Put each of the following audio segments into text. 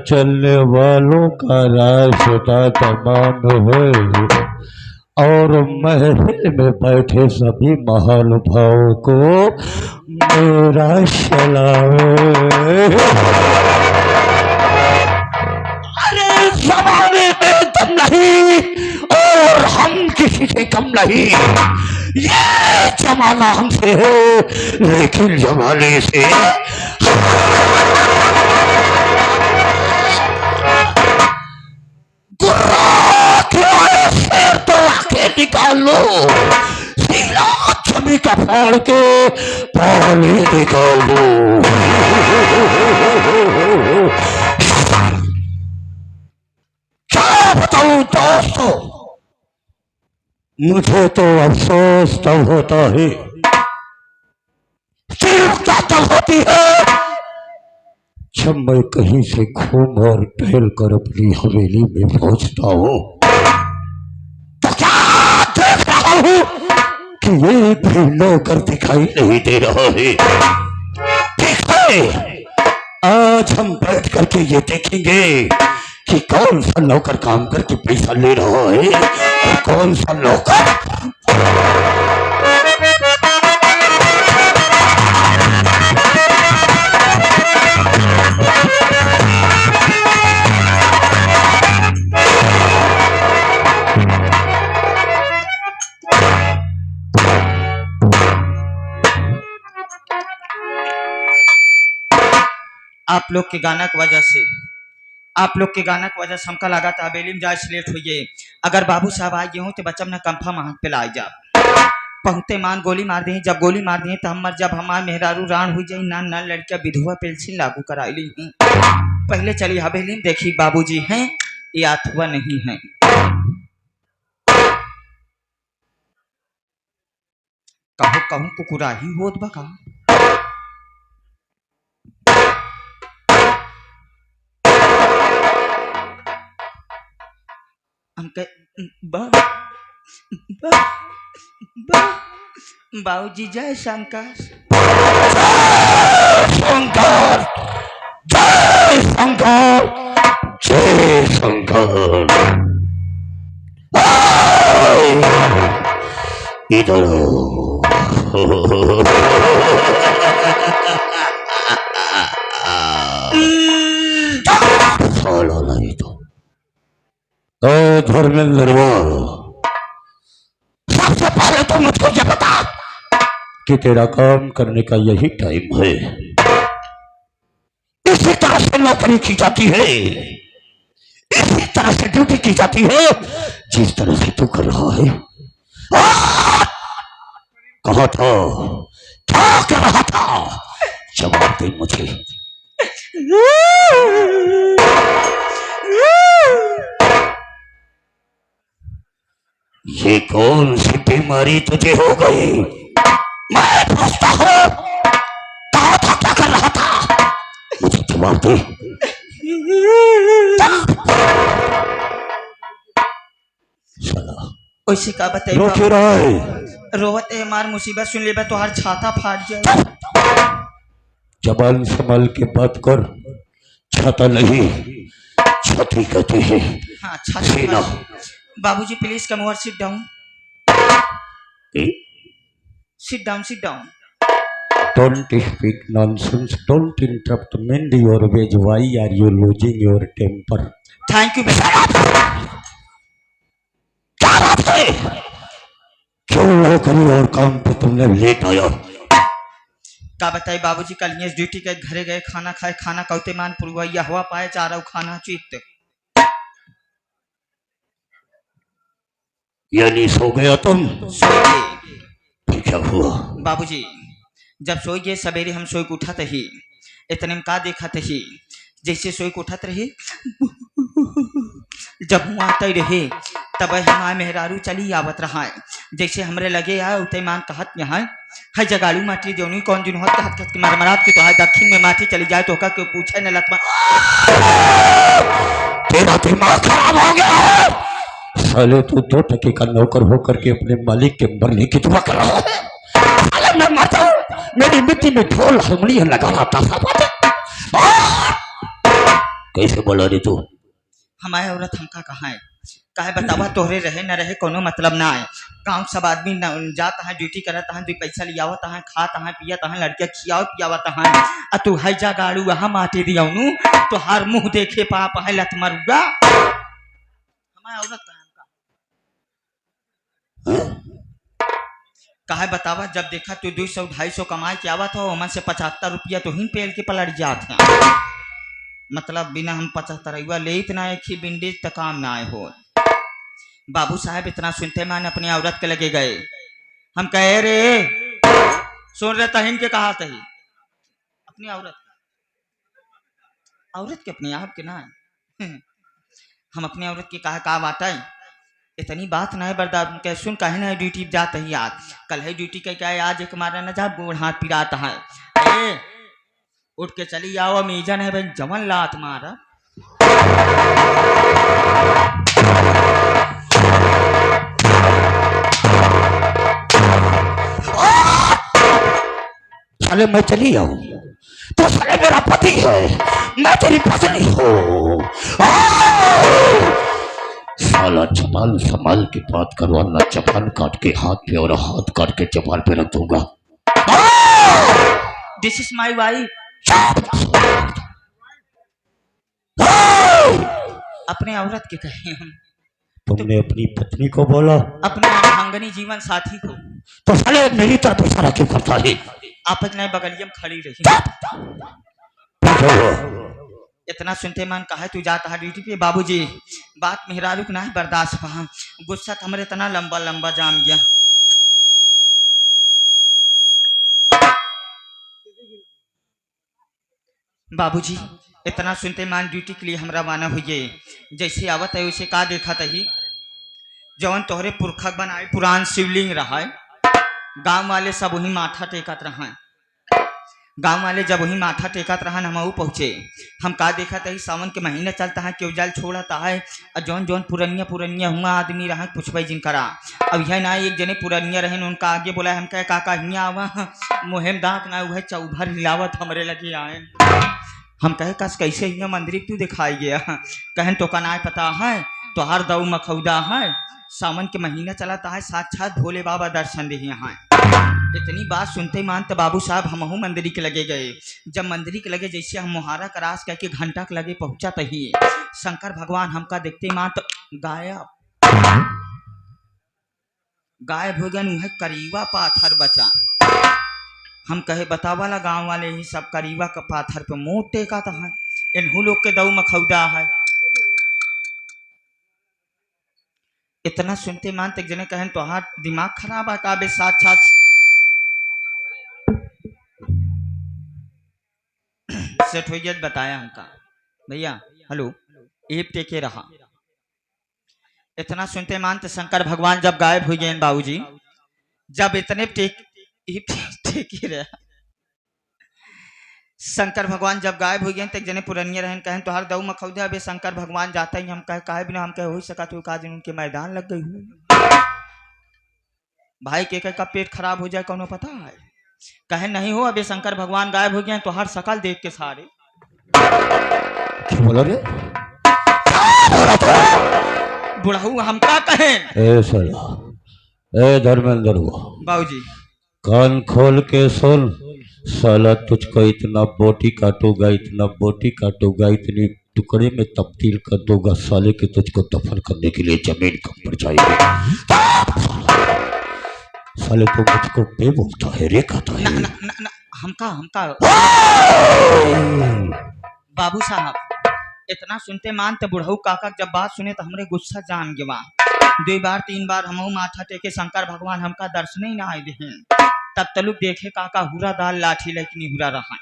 चलने वालों का रास्ता तमाम है और महफिल में बैठे सभी महानुभावों को मेरा सलाम। अरे जमाने में दम नहीं और हम किसी से कम नहीं। ये जमाना हमसे है लेकिन जमाने से तो आके निकाल लो, सीला जमी का फाड़ के पानी निकाल लो। क्या बताऊं दोस्तों, मुझे तो अफसोस तब होता है, चिंता तब होती है जब मैं कहीं से घूम और टहल कर अपनी हवेली में पहुंचता हूं तो क्या देख रहा हूं कि ये भी नौकर दिखाई नहीं दे रहा है। ठीक है, आज हम बैठ करके ये देखेंगे कि कौन सा नौकर काम करके पैसा ले रहा है और कौन सा नौकर आप लोग के गाना की वजह से हमका लगा था हवेली में जाए लेट हुई। अगर बाबू साहब आ गए हो तो बच्चा ना कंफा महक पे लाई जा पहुँचते मान गोली मार दी। जब गोली मार दी तो हम जब हमारे मेहरारू रान हुई जाई ना ना लड़कियां विधवा पेंशन लागू कराई ली हूँ। पहले चली हवेली में देखी बाबूजी हैं या अथवा नहीं है। कहूँ कहूँ कुकुरा ही होत बका। बाबूजी जय शंकर। शंकर जय शंकर जय शंकर। इधर साला नहीं तो धर्मेंद्र, सबसे पहले तो मुझको ये बता कि तेरा काम करने का यही टाइम है। इसी तरह से नौकरी की जाती है, इसी तरह से ड्यूटी की जाती है जिस तरह से तू कर रहा है। कहा था क्या कर रहा था, जवाब दे मुझे। ये कौन सी बीमारी तुझे हो गई? मैं पूछता हूँ, कहा था क्या कर रहा था, मुझे जवाब दे। वैसे का बताइए रो क्यों रहा है? रोवत है हमार मुसीबत सुन ले तो हर छाता फाट जाए। जबान संभाल के बात कर, छाता नहीं छाती कहते हैं। हाँ छाती। बाबूजी please come over, sit down, sit down, sit down. Don't speak nonsense. Don't interrupt. Mend your ways. Why are you losing your temper? Thank you बेटा। क्या बात है? क्यों नौकरी और काम पे तुमने लेट आया? का बताई बाबूजी, कल ये ड्यूटी के घरे गए, खाना खाए, खाना कौते मान पुरवैया हुआ पाए चाह रहा खाना चित यानी सो गया तुम? सो गए। फिर क्या हुआ? बाबूजी जब सोई गए सवेरे हम सोई को उठत ही, इतने में का देखत ही जैसे सोई को उठत रहे जब हुआ आते रहे तब हमारे मेहरारू चली आवत रहा है। जैसे हमरे लगे आए उते मान कहत यहाँ है जगाड़ू माटी जोनी कौन दिन होत कहत कहत मरमरात की तो है दक्षिण में माटी चली जाए तो का क्यों पूछे न लतमा। तेरा दिमाग खराब हो गया है साले, तू 2 टके का नौकर होकर के अपने मालिक के मरने की दुआ कर रहा है। साले मैं मरता हूँ, मेरी मिट्टी में ढोल हारमोनियम लगा रहा था। कैसे बोला रे तू? हमारे औरत हमका कहाँ है काहे बतावा तोहरे रहे न रहे कोनो मतलब ना है। गाँव सब आदमी जाता है ड्यूटी करता है, दो पैसा लियावत है, खाता है पियत है, लड़के खियावत पियावत है, आ तू है जा गाड़ू वहाँ माटे दियाऊनु तो हर मुंह देखे पाप है लत मरुगा। हमारे औरत कहाँ काहे बतावा जब देखा तू 200-250 कमाई के आवत हो मन से 75 रुपया तो हिन पेल के पलट जात है। मतलब बिना हम 75 ले इतना एक ही बिंडेज तक काम ना आए हो। बाबू साहब इतना सुनते मैंने अपनी औरत के लगे गए। हम कहे रे सुन रहे तहिन के कहा तही अपनी औरत के अपने आप के ना हम अपनी औरत की कहा बात है इतनी बात ना है बर्दाश्त कह सुन कहे ना ड्यूटी जाते ही आज कल है ड्यूटी कह क्या आज एक मारा न जा गोड़ हाथ पिराता है। ए, उठ के चली आओ मीजन है भाई जमन लात मारा। साले मैं चली आऊं तो साले मेरा पति है, मैं तेरी पत्नी हूँ। साला चपाल संभाल के बात करो वरना चपाल काट के हाथ पे और हाथ काट के चपाल पे रख दूंगा। This is my wife. अपने औरत के कहे हम। तुमने अपनी पत्नी को बोला? अपने अर्धांगिनी जीवन साथी को। तो साले मेरी तरफ इशारा क्यों करता है? आप इतने बगलियम खड़ी रही। इतना सुनते मन कहा तू जाता है ड्यूटी पे। बाबूजी बात मेहरारू ना बर्दाश्त पहा गुस्सा हमरे इतना लंबा लंबा जाम गया। बाबूजी इतना सुनते मान ड्यूटी के लिए हम रवाना हुए। जैसे आवत है उसे का देखा तही जवन तोहरे पुरखक बनाए पुरान शिवलिंग रहा है। गांव वाले सब वही माथा टेकत रहा। गांव वाले जब वही माथा टेकत रहा हम पहुँचे। हम का देखा तही सावन के महीने चलता है क्यों जल छोड़ता है और जौन जौन पुरनिया हुआ आदमी रहा पूछबे जिनकरा। अब यह ना एक जने पुरनिया रहे उनका आगे बोला हम कहे काका हियाँ आवा मुहेम दाक ना वह चौभर हिलावत हमरे लगे आए। हम कहे कस कैसे हियाँ मंदिर तू दिखाई गया कहन तो कनाए पता है तो हर दऊ मखौदा है सावन के महीना चलाता है साक्षात भोले बाबा दर्शन दे यहाँ। इतनी बात सुनते ही मानते बाबू साहब हमहू मंदिर के लगे गए। जब मंदिर के लगे जैसे हम मुहारा करास कह के घंटा के लगे पहुंचा तही शंकर भगवान हमका देखते ही मान तो गायब हो गया। उन्हें करीबा पाथर बचा। हम कहे बतावाला गांव वाले ही सब करीबा का पाथर पे मुंह टेका था इन्हू लोग के दऊ मखौदा है। इतना सुनते मान तक जने कहन तो हाथ दिमाग खराब है काबे साथ सेट हो गया बताया हमका भैया हेलो एप टेके रहा। इतना सुनते मानते शंकर भगवान जब गायब हो गए बाबूजी जब इतने टेके रहा शंकर भगवान जब गायब हो गए तक जने पुरनिया रहन कहन तो हर दऊ मखौदे अबे शंकर भगवान जाता ही हम कहे बिना हम कहे हो सका तो का दिन उनके मैदान लग गई हुई भाई के का पेट खराब हो जाए कौनो पता है कहे नहीं हो अबे शंकर भगवान गायब हो गए तो हर शकल देख के सारे बोला रे बुढ़ऊ हम का कहे। ए साला ए धर्मेंद्र बाबूजी कान खोल के सुन साला तुझको इतना बोटी काटूंगा इतनी टुकड़े में तब्दील कर दूंगा साले के तुझको दफन करने के लिए जमीन कम पड़ जाएगी। साले तो मुझको बे बोलता है रे कहता है हमका बाबू साहब इतना सुनते मानते बुढ़ऊ काका जब बात सुने तो हमरे गुस्सा जान गवा। 2 बार 3 बार हम माथा टेके शंकर भगवान हमका दर्शन ही ना आए दे तब तलुक देखे काका हुरा दाल लाठी लेकिन हुरा रहा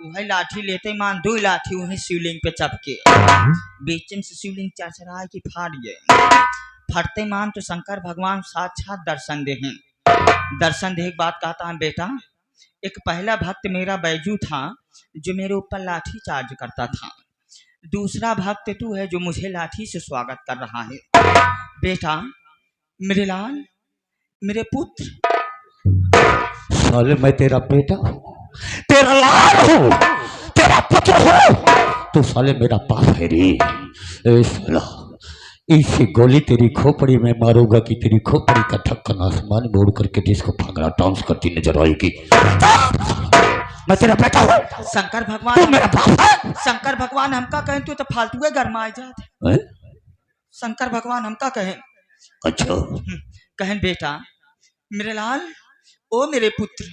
वही लाठी लेते मान 2 लाठी वही शिवलिंग पे चपके बीच से शिवलिंग चरचरा की फाट गए। फटते मान तो शंकर भगवान साक्षात दर्शन दे दर्शन दे बात कहता है बेटा एक पहला भक्त मेरा बैजू था जो मेरे ऊपर लाठी चार्ज करता था। दूसरा भक्त तू है जो मुझे लाठी से स्वागत कर रहा है। बेटा मेरे लाल मेरे पुत्र साले मैं तेरा बेटा तेरा लाल हूँ तेरा पुत्र हूँ तू साले मेरा बाप है रे। ए साला, इसी गोली तेरी खोपड़ी में मारूंगा कि तेरी खोपड़ी का ढक्कन आसमान में उड़ करके जिसको भांगड़ा डांस करती नजर आएगी। मैं तेरा बेटा हूँ। शंकर तू भगवान मेरा बाप है। शंकर भगवान हमका कहें तू तो फालतू है गरमाए जात हैं? शंकर भगवान हमका कहें अच्छा, कहें बेटा मेरे लाल ओ मेरे पुत्र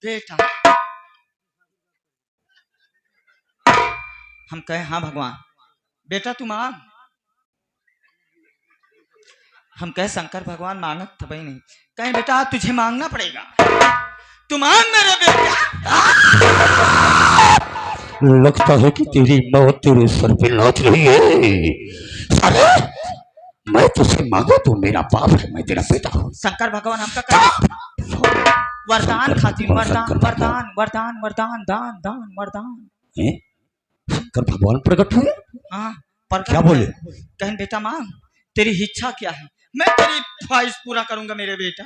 बेटा हम कहें हाँ भगवान बेटा तू मांग हम कहे शंकर भगवान मांगत था भाई नहीं कहें बेटा तुझे मांगना पड़ेगा तू मांग मेरे बेटा। लगता है कि तेरी मौत तेरे सर पे नाच रही है। अरे मैं तुझसे मांगू, तू मेरा बाप है, मैं तेरा बेटा हूँ। शंकर भगवान हमका कहे वरदान खातिर वरदान शंकर भगवान। वरदान वरदान वरदान दान दान वरदान हैं? शंकर भगवान प्रकट हुए? हाँ पर क्या बोले? कहें बेटा मांग तेरी इच्छा क्या है मैं तेरी ख्वाहिश पूरा करूंगा मेरे बेटा।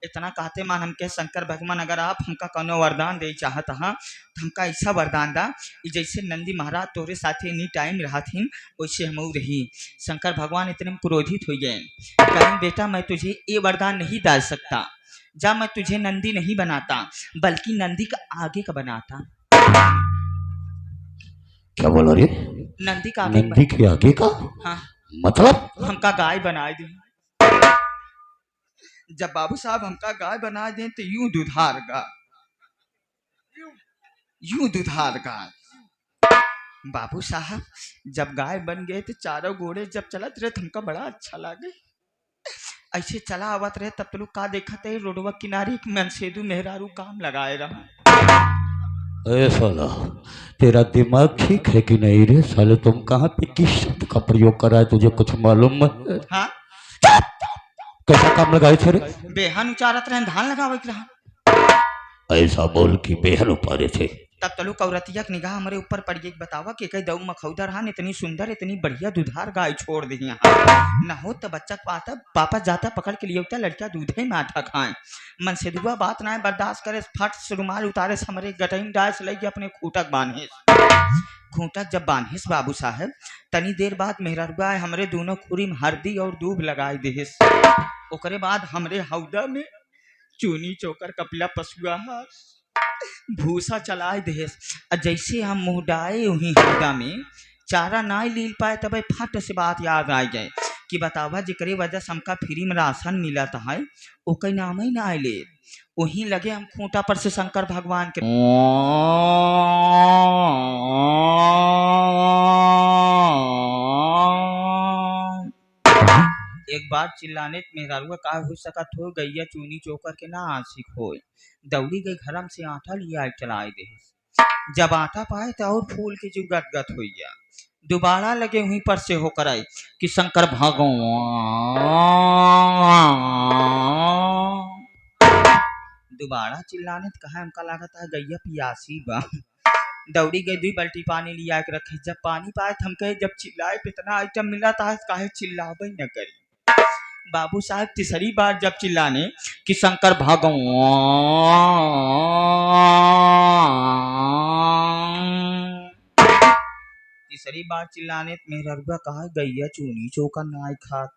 इतना कहते मान हम के शंकर भगवान अगर आप हमका कोनो वरदान दे चाहत हाँ तो हमका ऐसा वरदान दा कि जैसे नंदी महाराज तोरे साथे एनी टाइम रहथिन वैसे हम रही। शंकर भगवान इतने में क्रोधित हो गए कहें बेटा मैं तुझे ये वरदान नहीं डाल सकता जा मैं तुझे नंदी नहीं बनाता बल्कि नंदी का आगे का बनाता। क्या बोला रे? नंदी का आगे नंदी के आगे का हाँ मतलब? हमका गाय बना दी जब बाबू साहब हमका गाय बना दें तो यूं दुधार गाय बाबू साहब जब गाय बन गए तो चारों घोड़े जब चलत रहे तो हमका बड़ा अच्छा लगे ऐसे चला आवत रहे तब तो लोग का देखा थे रोडवा किनारे मनसेदू मेहरारू काम लगाए रहा। ए साला, तेरा दिमाग ठीक है कि नहीं रे साले? तुम कहाँ पे किस शब्द का प्रयोग कर रहा है, तुझे कुछ मालूम है? हाँ कैसा काम लगाए थे रे? बेहन उचारत रहे धान लगावे रहा ऐसा बोल कि बेहन उपारे थे। तब तलु कौरतिया की निगाह हमारे ऊपर पड़ गई बतावा कि कई दऊ मखौदर हान इतनी सुंदर इतनी बढ़िया दुधार गाय छोड़ दी यहाँ न हो तो बच्चा पाता पापा जाता पकड़ के लिए होता लड़का दूधे में आटा खाए मन से दुआ बात ना बर्दाश्त करे फट से रुमाल उतारे से हमारे गटईन डांस लगी अपने खूटक बांधे खूंटक जब बांधिस बाबू साहब तनी देर बाद मेहररुआ हमरे दोनों खुरी में हल्दी और दूब लगाए देहिस ओकरे बाद हमरे हौदा में चूनी चोकर कपिला पसुआ भूसा चलाए देस जैसे हम मुँह डाए वहीं हौदा में चारा ना लील पाए तब फट से बात याद आ जाए कि बतावा जिकरे वजह से हमका फ्री में राशन मिला था है ओकर नाम ही ना ले वहीं लगे हम खूंटा पर से शंकर भगवान के एक बार चिल्लाने मेहरारुआ का हो सकत हो गैया चूनी चोकर के ना आशिक हो दौड़ी गई घरम से आटा लिया चलाए दे जब आटा पाए तो और फूल के जो गदगद हो गया दोबारा लगे वहीं पर से होकर आए कि शंकर भगवान दोबारा चिल्लाने तो कहा हमका लगा था गैया पियासी बा दौड़ी गई 2 बाल्टी पानी लिया के रखे जब पानी पाए हम कहे जब चिल्लाए पे इतना आइटम मिला था काहे चिल्लावे न करी बाबू साहब तीसरी बार जब चिल्लाने कि शंकर भगवान तीसरी बार चिल्लाने मेहररुआ कहा गैया चूनी चौका ना खात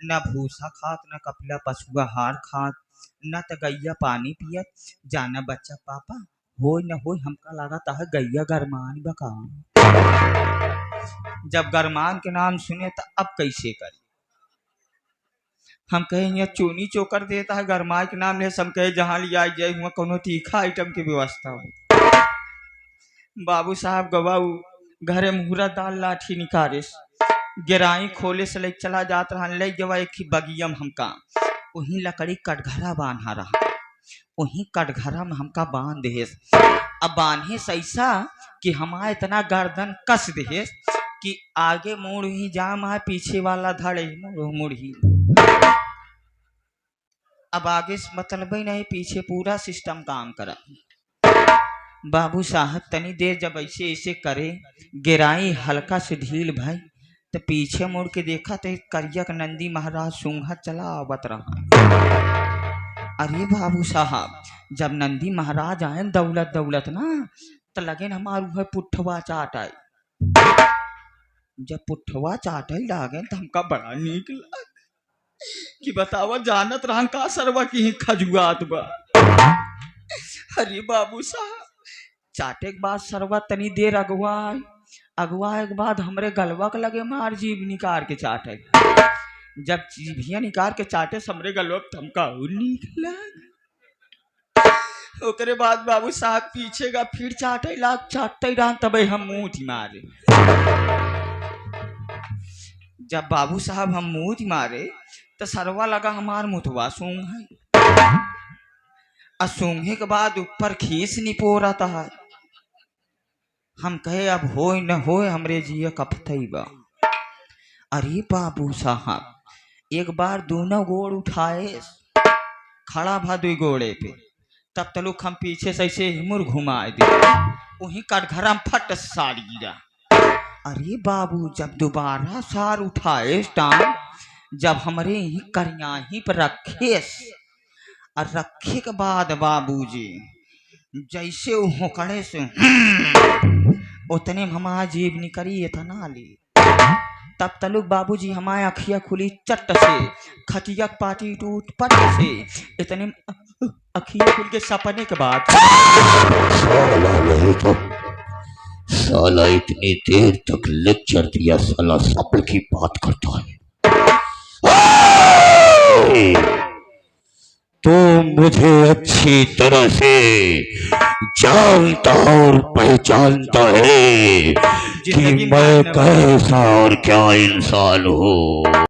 न भूसा खात न कपिला पशुआ हार खात न तो गैया पानी पियत जाना बच्चा पापा हो न हो हमका लगा था गैया गरमान बका जब गरमान के नाम सुने तो अब कैसे करी हम कहे यहाँ चूनी चोकर देता है गरमाए के नाम ले हम कहे जहाँ लिया जाए हुआ कोनो तीखा आइटम की व्यवस्था हो बाबू साहब गवाऊ घरे मुहूर्त दाल लाठी निकारिस गिराई खोले से ले चला जात रहा ले जवा एक ही बगियम हमका वहीं लकड़ी कटघरा बांधा रहा वहीं कटघरा में हमका बांध देस अब बांधे ऐसा कि हमारा इतना गर्दन कस देस कि आगे मुड़ ही जाम है पीछे वाला धड़े मुड़ ही अब आगे मतलब ही नहीं पीछे पूरा सिस्टम काम करा बाबू साहब तनी देर जब ऐसे ऐसे करे गिराई हल्का से ढील भाई तो पीछे मुड़ के देखा तो करियक नंदी महाराज सूंघा चला आवत रहा। अरे बाबू साहब जब नंदी महाराज आए दौलत दौलत ना तो लगे न हमार वह पुठवा चाट आई। जब पुठवा चाटे लागे तो हमका बड़ा नीक लग कि बतावा जानत रहन का सरवा की खजुआत बा। अरे बाबू साहब चाटे के बाद सरवा तनी देर अगुआए अगुआए के बाद हमरे गलवा के लगे मार जीभ निकाल के चाटे। जब जीभिया निकाल के चाटे हमरे गलवा के हमका और नीक लग। ओकरे बाद बाबू साहब पीछे का फिर चाटे लाग चाटते रहन तबे हम मुंह थी मारे। जब बाबू साहब हम मुंह थी मारे तो सरवा लगा हमार मुथवा सूंघ है और सूंघे के बाद ऊपर खीस निपो रहा है। हम कहे अब होए न होए हमरे जिया कपथई बा। अरे बाबू साहब एक बार दोनों गोड़ उठाए खड़ा भा दो गोड़े पे तब तलुक हम पीछे से ऐसे हिमुर घुमाए दे वहीं कटघरा में फट सार गिरा। अरे बाबू जब दोबारा सार उठाए टांग जब हमरे ही करिया ही पर रखे और रखे के बाद बाबूजी जैसे वो होकड़े से उतने में हमारा जीभ निकली इतना ली। तब तलुक बाबूजी हमारे अखिया खुली चट से खटिया पाटी टूट पट से इतने अखिया खुल के सपने के बाद साला नहीं तो साला इतनी देर तक लेक्चर दिया साला सपन की बात करता है। तो मुझे अच्छी तरह से जानता और पहचानता है कि मैं कैसा और क्या इंसान हूँ।